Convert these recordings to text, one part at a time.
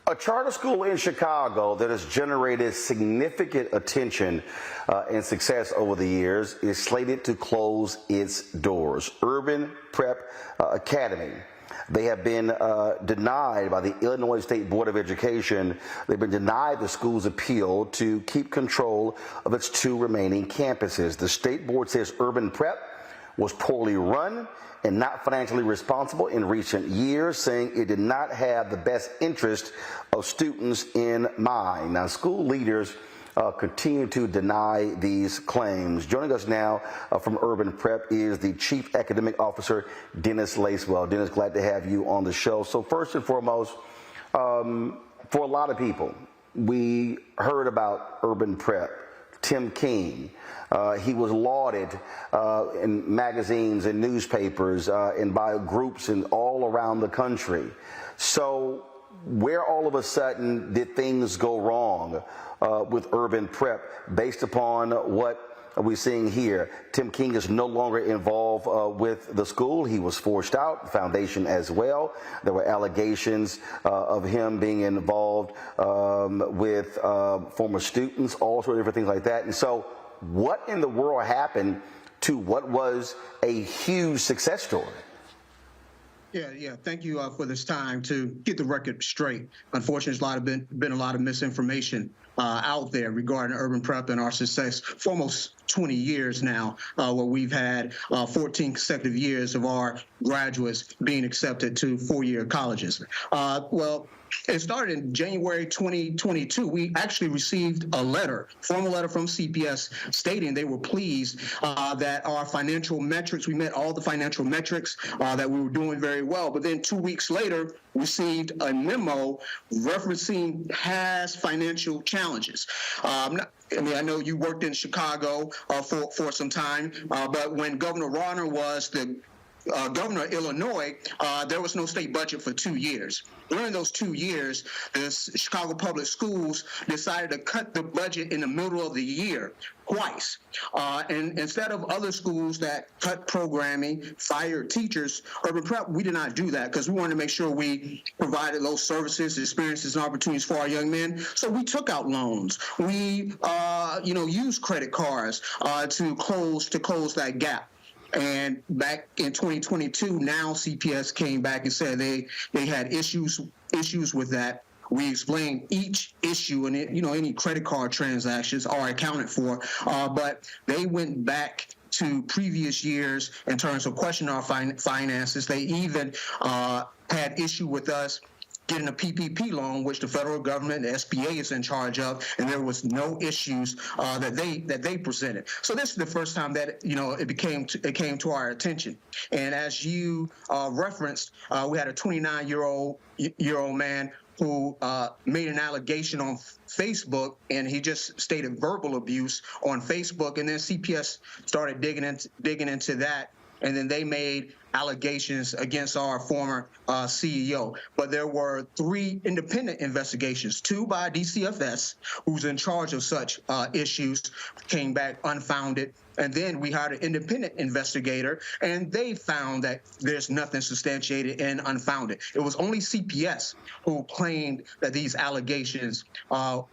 A charter school in Chicago that has generated significant attention and success over the years is slated to close its doors. Urban Prep Academy. They have been denied by the Illinois State Board of Education. They've been denied the school's appeal to keep control of its two remaining campuses. The state board says Urban Prep was poorly run and not financially responsible in recent years, saying it did not have the best interest of students in mind. Now, school leaders continue to deny these claims. Joining us now from Urban Prep is the Chief Academic Officer, Dennis Lacewell. Dennis, glad to have you on the show. So first and foremost, for a lot of people, we heard about Urban Prep. Tim King, he was lauded in magazines and newspapers and by groups in all around the country. So where all of a sudden did things go wrong with Urban Prep based upon what we're seeing here? Tim King is no longer involved with the school. He was forced out, the foundation as well. There were allegations of him being involved with former students, all sorts of different things like that. And so what in the world happened to what was a huge success story? Yeah. Thank you for this time to get the record straight. Unfortunately, there's been a lot of misinformation out there regarding Urban Prep and our success for almost 20 years now, where we've had 14 consecutive years of our graduates being accepted to four-year colleges. Well, it started in January 2022. We actually received a formal letter from CPS stating they were pleased that our financial metrics, we met all the financial metrics, that we were doing very well. But then 2 weeks later, received a memo referencing past financial challenges. I know you worked in Chicago for some time, but when Governor Roland was the governor of Illinois, there was no state budget for 2 years. During those 2 years, the Chicago Public Schools decided to cut the budget in the middle of the year twice. And instead of other schools that cut programming, fired teachers, Urban Prep, we did not do that because we wanted to make sure we provided those services, experiences, and opportunities for our young men. So we took out loans. We, used credit cards to close that gap. And back in 2022, now CPS came back and said they had issues with that. We explained each issue, and any credit card transactions are accounted for. But they went back to previous years in terms of questioning our finances. They even had issue with us getting a PPP loan, which the federal government, the SBA, is in charge of, and there was no issues that they presented. So this is the first time that it came to our attention. And as you referenced, we had a 29-year-old man who made an allegation on Facebook, and he just stated verbal abuse on Facebook, and then CPS started digging into that. And then they made allegations against our former CEO. But there were 3 independent investigations, 2 by DCFS, who's in charge of such issues, came back unfounded. And then we hired an independent investigator, and they found that there's nothing substantiated and unfounded. It was only CPS who claimed that these allegations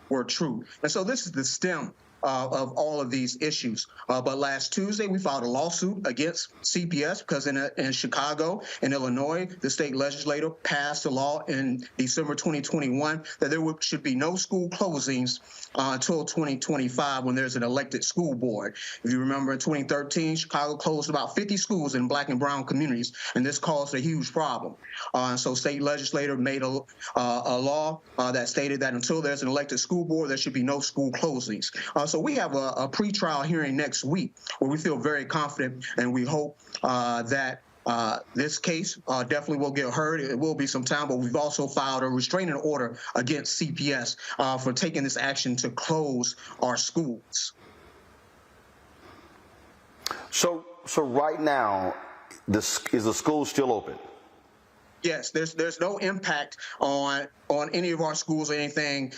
were true. And so this is the stem of all of these issues. But last Tuesday, we filed a lawsuit against CPS because in Chicago and Illinois, the state legislature passed a law in December 2021 that there should be no school closings until 2025 when there's an elected school board. If you remember, in 2013, Chicago closed about 50 schools in Black and brown communities, and this caused a huge problem. So state legislator made a law that stated that until there's an elected school board, there should be no school closings. So we have a pretrial hearing next week where we feel very confident, and we hope that this case definitely will get heard. It will be some time, but we've also filed a restraining order against CPS for taking this action to close our schools. So right now, is the school still open? Yes, there's no impact on any of our schools or anything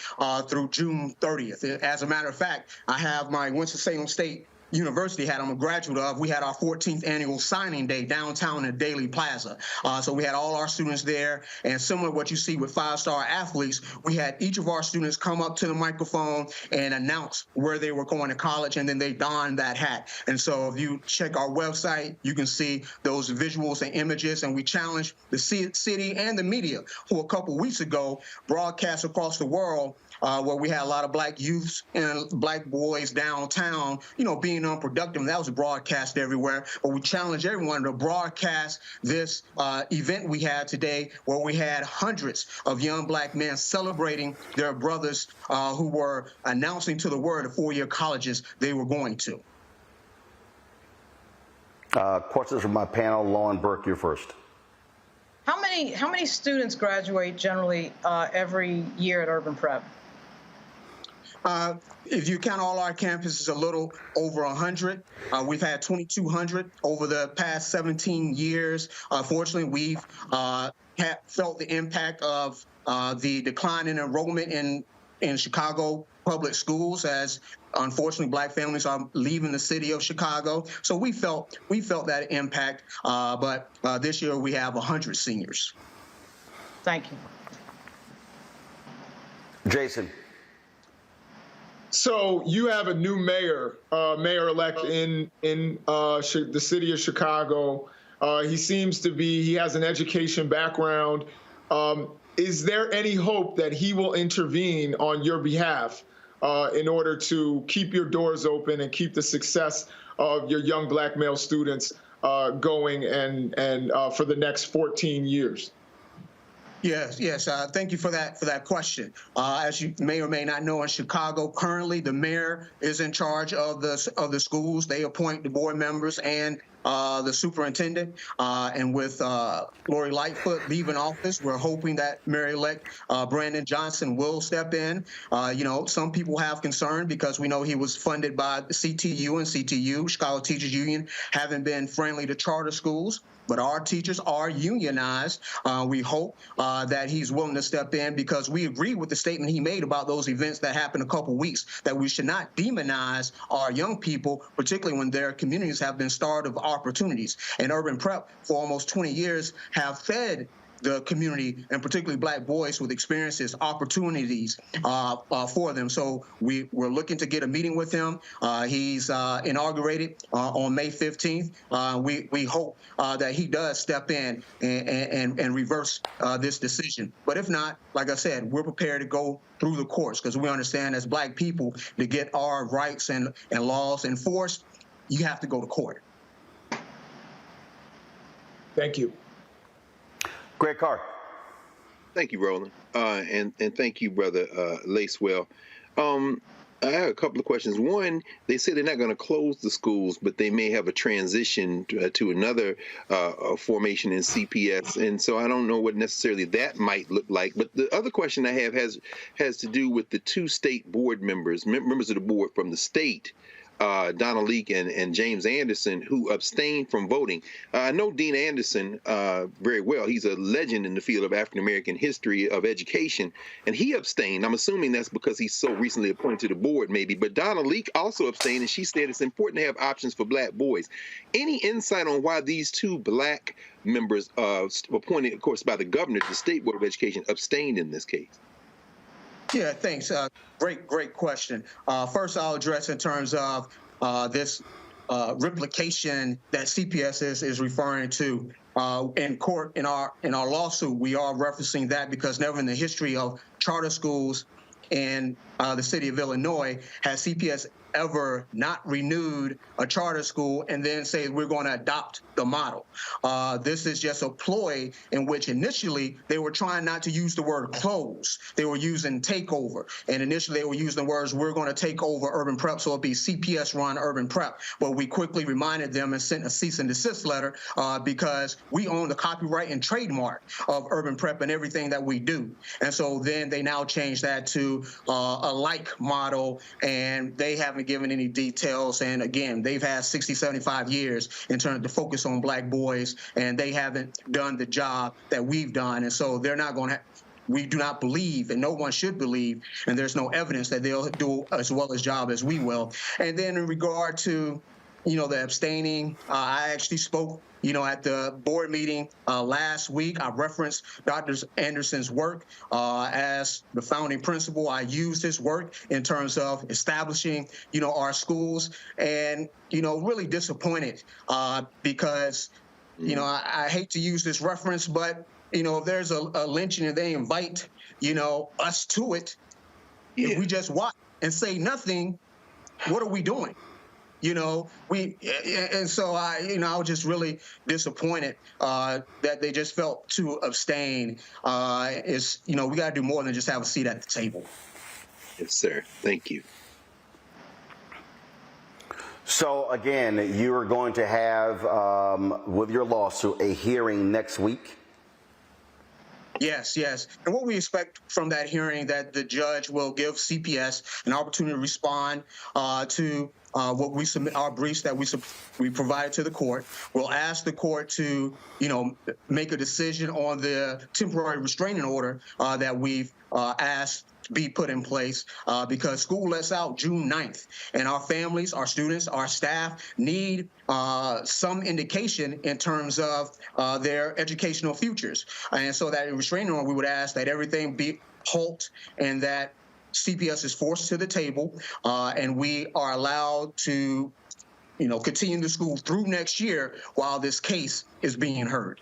through June 30th. As a matter of fact, I have my Winston-Salem State university had, I'm a graduate of, we had our 14th annual signing day downtown in Daly Plaza. So we had all our students there, and similar to what you see with five-star athletes, we had each of our students come up to the microphone and announce where they were going to college, and then they donned that hat. And so if you check our website, you can see those visuals and images, and we challenged the city and the media, who a couple weeks ago broadcast across the world where we had a lot of black youths and black boys downtown, being unproductive. That was broadcast everywhere. But we challenged everyone to broadcast this event we had today, where we had hundreds of young black men celebrating their brothers who were announcing to the world the four-year colleges they were going to. Questions from my panel. Lauren Burke, you're first. How many students graduate generally every year at Urban Prep? If you count all our campuses, a little over 100. We've had 2,200 over the past 17 years. Fortunately, we've felt the impact of the decline in enrollment in Chicago public schools, as unfortunately black families are leaving the city of Chicago. So we felt that impact. But this year we have 100 seniors. Thank you. Jason. So you have a new mayor-elect in the city of Chicago. He has an education background. Is there any hope that he will intervene on your behalf in order to keep your doors open and keep the success of your young black male students going and for the next 14 years? Yes. Thank you for that question. As you may or may not know, in Chicago, currently the mayor is in charge of the schools. They appoint the board members and the superintendent. And with Lori Lightfoot leaving office, we're hoping that Mayor-elect Brandon Johnson will step in. Some people have concern because we know he was funded by the CTU, and CTU, Chicago Teachers Union, haven't been friendly to charter schools. But our teachers are unionized. We hope that he's willing to step in, because we agree with the statement he made about those events that happened a couple weeks, that we should not demonize our young people, particularly when their communities have been starved of opportunities. And Urban Prep, for almost 20 years, have fed the community, and particularly black boys with experiences, opportunities for them. So we're looking to get a meeting with him. He's inaugurated on May 15th. We hope that he does step in and reverse this decision. But if not, like I said, we're prepared to go through the courts, because we understand as black people, to get our rights and laws enforced, you have to go to court. Thank you. Greg Carr. Thank you, Roland, and thank you, Brother Lacewell. I have a couple of questions. One, they say they're not going to close the schools, but they may have a transition to another formation in CPS, and so I don't know what necessarily that might look like. But the other question I have has to do with the two state board members of the board from the state, Donna Leak and James Anderson, who abstained from voting. I know Dean Anderson very well. He's a legend in the field of African-American history of education, and he abstained. I'm assuming that's because he's so recently appointed to the board, maybe. But Donna Leak also abstained, and she said it's important to have options for black boys. Any insight on why these two black members, appointed, of course, by the governor to the State Board of Education, abstained in this case? Yeah, thanks. Great question. First, I'll address in terms of this replication that CPS is referring to in court. In our lawsuit, we are referencing that because never in the history of charter schools in the city of Illinois has CPS ever not renewed a charter school and then say we're going to adopt the model. This is just a ploy in which initially they were trying not to use the word close. They were using takeover. And initially they were using the words, we're going to take over Urban Prep, so it'll be CPS run Urban Prep. But we quickly reminded them and sent a cease and desist letter because we own the copyright and trademark of Urban Prep and everything that we do. And so then they now changed that to a like model, and they haven't given any details. And again, they've had 60, 75 years in terms of the focus on black boys, and they haven't done the job that we've done. And so they're not going to, we do not believe, and no one should believe, and there's no evidence that they'll do as well as job as we will. And then in regard to the abstaining. I actually spoke, at the board meeting last week. I referenced Dr. Anderson's work as the founding principal. I used his work in terms of establishing, our schools, and, really disappointed because, I hate to use this reference, but, if there's a lynching and they invite, us to it, if we just watch and say nothing, what are we doing? And so I was just really disappointed that they just felt to abstain. We got to do more than just have a seat at the table. Yes, sir. Thank you. So again, you are going to have, with your lawsuit, a hearing next week. Yes. And what we expect from that hearing, that the judge will give CPS an opportunity to respond to what we submit, our briefs that we provided to the court. We'll ask the court to, make a decision on the temporary restraining order that we've asked be put in place because school lets out June 9th, and our families, our students, our staff need some indication in terms of their educational futures. And so that restraining order, we would ask that everything be halt and that CPS is forced to the table and we are allowed to, continue the school through next year while this case is being heard.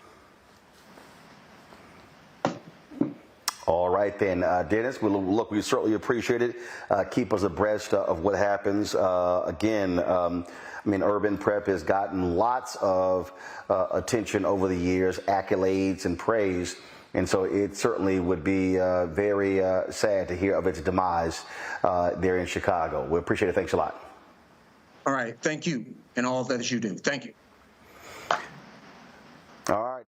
All right, then, Dennis, we certainly appreciate it. Keep us abreast of what happens. Again, Urban Prep has gotten lots of attention over the years, accolades and praise. And so it certainly would be very sad to hear of its demise there in Chicago. We appreciate it. Thanks a lot. All right. Thank you and all that you do. Thank you.